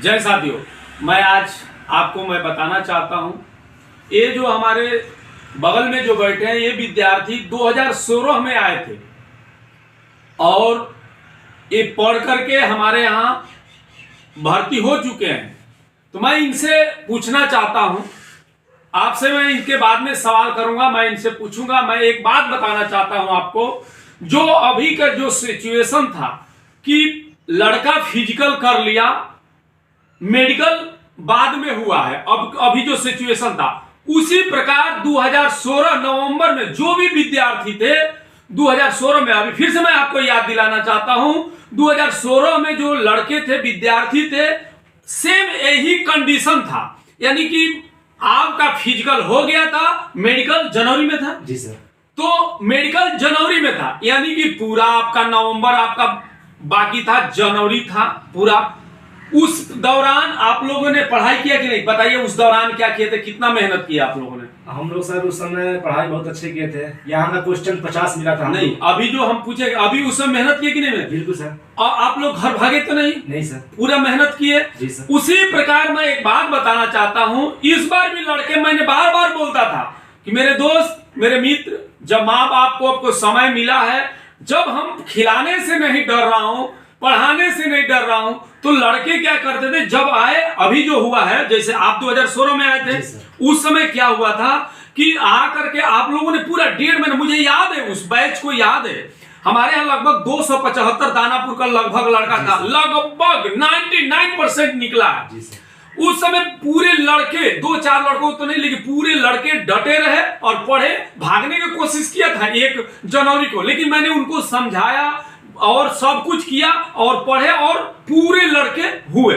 जय साथियों, मैं आज आपको बताना चाहता हूं, ये जो हमारे बगल में जो बैठे हैं ये विद्यार्थी 2016 में आए थे और ये पढ़ करके हमारे यहाँ भर्ती हो चुके हैं। तो मैं इनसे पूछना चाहता हूं, आपसे मैं इनके बाद में सवाल करूंगा, मैं इनसे पूछूंगा। मैं एक बात बताना चाहता हूं आपको, जो अभी का जो सिचुएशन था कि लड़का फिजिकल कर लिया, मेडिकल बाद में हुआ है, अब अभी जो सिचुएशन था उसी प्रकार 2016 नवंबर में जो भी विद्यार्थी थे 2016 में, अभी फिर से मैं आपको याद दिलाना चाहता हूं, 2016 में जो लड़के थे, विद्यार्थी थे, सेम यही कंडीशन था। यानी कि आपका फिजिकल हो गया था, मेडिकल जनवरी में था। जी सर। तो मेडिकल जनवरी में था, यानी कि पूरा आपका नवंबर आपका बाकी था, जनवरी था पूरा। उस दौरान आप लोगों ने पढ़ाई किया कि नहीं? बताइए, उस दौरान क्या किए थे, कितना मेहनत किया आप लोगों ने? हम लोग सर उस समय पढ़ाई बहुत अच्छे किए थे। यहाँ का क्वेश्चन 50 मिला था। नहीं, अभी जो हम पूछे, अभी उस समय मेहनत किए कि नहीं? बिल्कुल सर। और आप लोग घर भागे तो नहीं? नहीं सर, पूरा मेहनत किए। जी सर। उसी प्रकार मैं एक बात बताना चाहता हूं, इस बार भी लड़के, मैंने बार बार बोलता था कि मेरे दोस्त, मेरे मित्र, जब माँ बाप को आपको समय मिला है, जब हम खिलाने से नहीं डर रहा हूं, पढ़ाने से नहीं डर रहा हूं, तो लड़के क्या करते थे जब आए, अभी जो हुआ है, जैसे आप 2016 में आए थे, उस समय क्या हुआ था कि आ करके आप लोगों ने पूरा 1.5 महीने, मुझे याद है, उस बैच को याद है, हमारे यहाँ लगभग 275 दानापुर का लगभग लड़का था, लगभग 99% निकला है। उस समय पूरे लड़के, 2-4 लड़कों तो नहीं, लेकिन पूरे लड़के डटे रहे और पढ़े, भागने की कोशिश किया था 1 जनवरी को, लेकिन मैंने उनको समझाया और सब कुछ किया और पढ़े और पूरे लड़के हुए।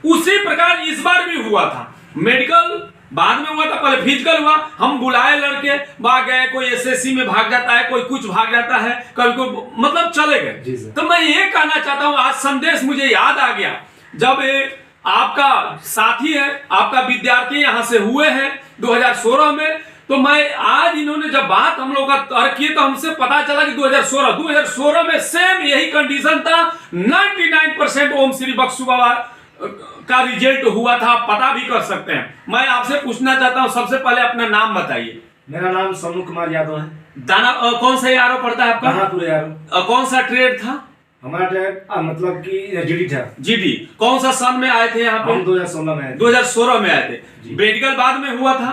उसी प्रकार इस बार भी हुआ था, मेडिकल बाद में हुआ था, पहले फिजिकल हुआ। हम बुलाए लड़के, भाग गए, कोई एसएससी में भाग जाता है, कोई कुछ भाग जाता है, कभी कोई, मतलब चले गए। तो मैं ये कहना चाहता हूं, आज संदेश मुझे याद आ गया, जब आपका साथी है, आपका विद्यार्थी यहां से हुए हैं 2016 में, तो मैं आज इन्होंने जब बात हम लोग का तर्क किए तो हमसे पता चला कि 2016 में सेम यही कंडीशन था। 99% ओम श्री बक्सु बाबा का रिजल्ट हुआ था, पता भी कर सकते हैं। मैं आपसे पूछना चाहता हूं, सबसे पहले अपना नाम बताइए। मेरा नाम सोनू कुमार यादव है। दाना कौन सा यारो पड़ता है आपका? दानापुर यारो। कौन सा ट्रेड था? हमारा ट्रेड मतलब कि जीडी था। जीडी। कौन सा सन में आए थे यहाँ पे? हम 2016 में आए थे। 2016 में आए थे। मेडिकल बाद में हुआ था।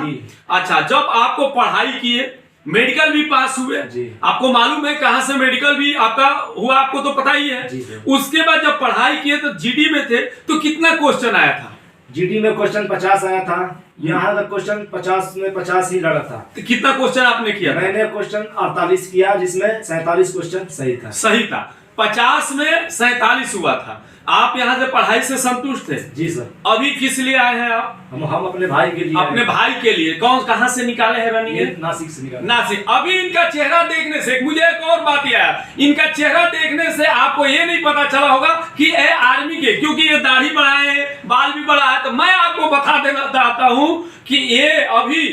अच्छा, जब आपको पढ़ाई किए, मेडिकल भी पास हुए, आपको मालूम है कहां से मेडिकल भी आपका हुआ, आपको तो पता ही है। उसके बाद जब पढ़ाई किए तो जीडी में थे, तो कितना क्वेश्चन आया था? जीडी में क्वेश्चन 50 आया था। यहाँ का क्वेश्चन 50 में 50 ही लड़ा था। तो कितना क्वेश्चन आपने किया? मैंने क्वेश्चन 48 किया, जिसमें 47 क्वेश्चन सही था। सही था। 50 में 47 हुआ था। आप यहाँ से पढ़ाई से संतुष्ट थे? जी सर। अभी किस लिए आए हैं आप? हम अपने भाई के लिए। अपने भाई के लिए। कहां से निकाले हैं रनिंग? नासिक से निकाले। नासिक। अभी इनका चेहरा देखने से, मुझे एक और बात याद, इनका चेहरा देखने से आपको ये नहीं पता चला होगा कि ये आर्मी के, क्योंकि ये दाढ़ी बढ़ाए, बाल भी बढ़ा है। तो मैं आपको बता देना चाहता हूं कि ये अभी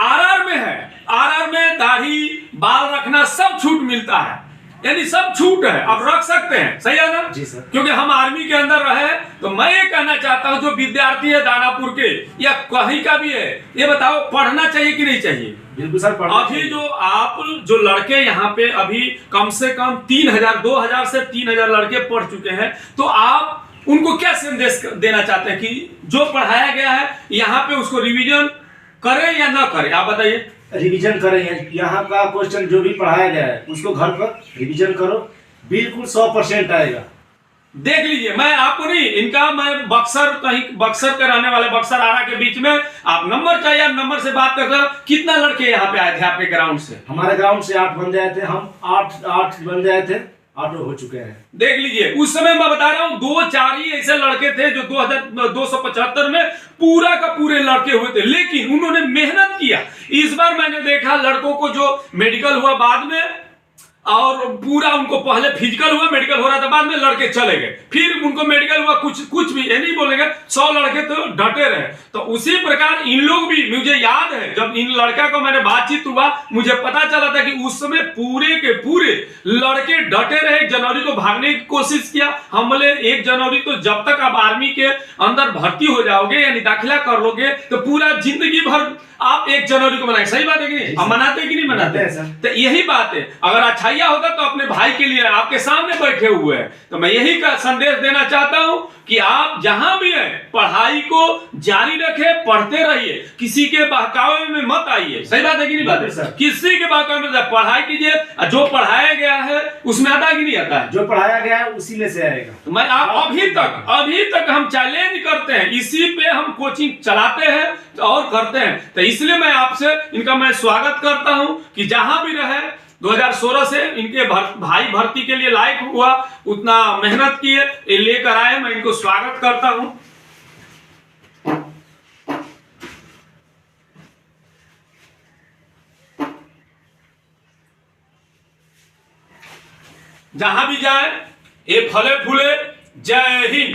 आरआर में है। आरआर में दाढ़ी, बाल रखना सब छूट मिलता है, यानी सब छूट है, आप रख सकते हैं। सही है ना? जी सर। क्योंकि हम आर्मी के अंदर रहे। तो मैं ये कहना चाहता हूं, जो विद्यार्थी है दानापुर के या कहीं का भी है, ये बताओ पढ़ना चाहिए कि नहीं चाहिए? बिल्कुल सर। अभी जो आप जो लड़के यहाँ पे अभी कम से कम 2000 से 3000 लड़के पढ़ चुके हैं, तो आप उनको क्या संदेश देना चाहते हैं कि जो पढ़ाया गया है यहाँ पे उसको रिविजन करें या ना करें? आप बताइए। रिवीजन करें। यहाँ का क्वेश्चन जो भी पढ़ाया गया है उसको घर पर रिवीजन करो, बिल्कुल 100% आएगा। देख लीजिए, मैं आपको नहीं, इनका मैं बक्सर, कहीं बक्सर के रहने वाले, बक्सर आरा के बीच में, आप नंबर चाहिए, आप नंबर से बात करते हो। कितना लड़के यहाँ पे आए थे आपके ग्राउंड से? हमारे ग्राउंड से 8 बंदे आए थे। हम 8 बंदे आए थे, 8 हो चुके हैं। देख लीजिए, उस समय मैं बता रहा हूँ 2-4 ही ऐसे लड़के थे जो 275 में पूरा का पूरे लड़के हुए थे, लेकिन उन्होंने मेहनत किया। इस बार मैंने देखा लड़कों को जो मेडिकल हुआ बाद में, और पूरा उनको पहले फिजिकल हुआ, मेडिकल हो रहा था, बाद में लड़के चले गए, फिर उनको मेडिकल हुआ, कुछ भी ये नहीं बोलेंगे 100 लड़के तो डटे रहे। तो उसी प्रकार इन लोग भी, मुझे याद है जब इन लड़का को मैंने बातचीत हुआ, मुझे पता चला था कि उस समय पूरे के पूरे लड़के डटे रहे। 1 जनवरी को भागने की कोशिश किया। हम बोले 1 जनवरी तो जब तक आप आर्मी के अंदर भर्ती हो जाओगे यानी दाखिला कर लोगे तो पूरा जिंदगी भर आप 1 जनवरी को मनाएंगे। सही बात है कि नहीं? हम मनाते हैं कि नहीं मनाते? तो यही बात है, अगर अच्छाइया होता तो अपने भाई के लिए आपके सामने बैठे हुए हैं। तो मैं यही का संदेश देना चाहता हूं कि आप जहां भी हैं पढ़ाई को जारी रखें, पढ़ते रहिए, किसी के बहकावे में मत आइए। सही बात है कि नहीं? बात है, किसी के बहकावे में पढ़ाई कीजिए, जो पढ़ाया गया है उसमें आता है कि नहीं आता है? जो पढ़ाया गया है उसी में से आएगा। तो मैं आप अभी तक हम चैलेंज करते हैं, इसी पे हम कोचिंग चलाते हैं और करते हैं। तो इसलिए मैं आपसे इनका मैं स्वागत करता हूं कि जहां भी रहे 2016 से इनके भाई भर्ती के लिए लायक हुआ, उतना मेहनत किए, ये लेकर आए, मैं इनको स्वागत करता हूं। जहां भी जाए ये फले फूले। जय हिंद।